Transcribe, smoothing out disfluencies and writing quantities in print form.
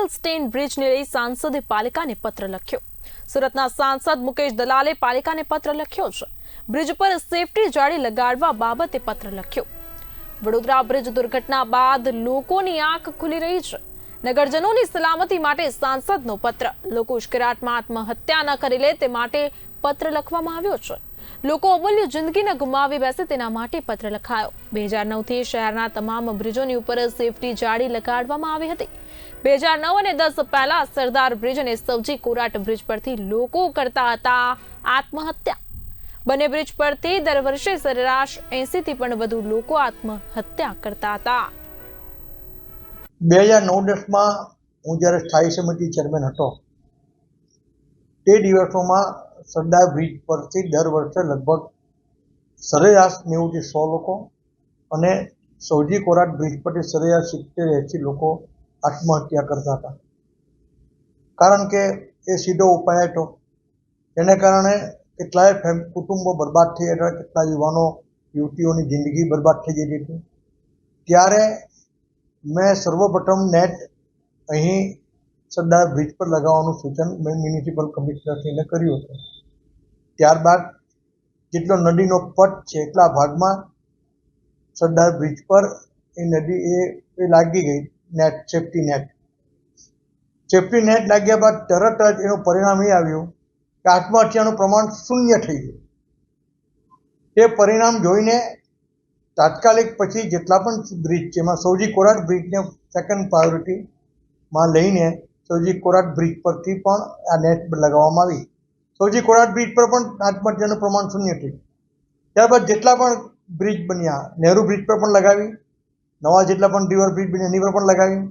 Double stain બ્રિજને લઈ સાંસદે પાલિકાને પત્ર લખ્યો। સુરતના સાંસદ મુકેશ દલાલે પાલિકાને પત્ર લખ્યો છે। બ્રિજ પર સેફટી જાળી લગાડવા બાબતે પત્ર લખ્યો। વડોદરા બ્રિજ દુર્ઘટના બાદ લોકોની આંખ ખુલી રહી છે। નગરજનોની સલામતી માટે સાંસદનો પત્ર। લોકો ઉશ્કેરાટમાં આત્મહત્યા ન કરી લે તે માટે પત્ર લખવામાં આવ્યો છે। લોકો અમૂલ્ય જિંદગી ન ગુમાવી બેસે તેના માટે પત્ર લખાયો। 2009 થી શહેરના તમામ બ્રિજોની ઉપર સેફટી જાળી લગાડવામાં આવી હતી। 2009 અને 10 પહેલા સરદાર બ્રિજ અને સવજી કોરાટ બ્રિજ પરથી લોકો કરતા હતા આત્મહત્યા। બંને બ્રિજ પરથી દર વર્ષે સરેરાશ 80 થી પણ વધુ લોકો આત્મહત્યા કરતા હતા। 2009-10 હું જ્યારે સ્થાયી સમિતિ ચેરમેન હતો તે દિવસોમાં સરદાર બ્રિજ પરથી દર વર્ષે લગભગ સરેરાશ 90 થી 100 લોકો અને સૌજી કોરાટ બ્રિજ પરથી સરેરાશ 70-80 લોકો આત્મહત્યા કરતા હતા। કારણ કે એ સીધો ઉપાય હતો, તેને કારણે કેટલાય કુટુંબો બરબાદ થઈ ગયા હતા, કેટલા યુવાનો યુવતીઓની જિંદગી બરબાદ થઈ જતી હતી। ત્યારે મેં સર્વપ્રથમ નેટ અહીં સરદાર બ્રિજ પર લગાવવાનું સૂચન મેં મ્યુનિસિપલ કમિશનરશ્રીને કર્યું હતું। ત્યારબાદ જેટલો નદીનો પટ છે એટલા ભાગમાં સરદાર બ્રિજ પર એ નદી એ લાગી ગઈ નેટ, સેફ્ટી નેટ લાગ્યા બાદ તરત જ એનું પરિણામ એ આવ્યું કે આત્મહત્યાનું પ્રમાણ 0 થઈ ગયું। તે પરિણામ જોઈને તાત્કાલિક પછી જેટલા પણ બ્રિજ છે એમાં સૌજી કોરાટ બ્રિજને સેકન્ડ પ્રાયોરિટીમાં લઈને સૌજી કોરાટ બ્રિજ પરથી પણ આ નેટ લગાવવામાં આવી। સૌજી કોરાટ બ્રિજ પર પણ આત્મહત્યાનું પ્રમાણ 0 થયું। ત્યારબાદ જેટલા પણ બ્રિજ બન્યા, નહેરુ બ્રિજ પર પણ લગાવી, નવા જેટલા પણ રિવર બ્રિજ બન્યા એની પર પણ લગાવી,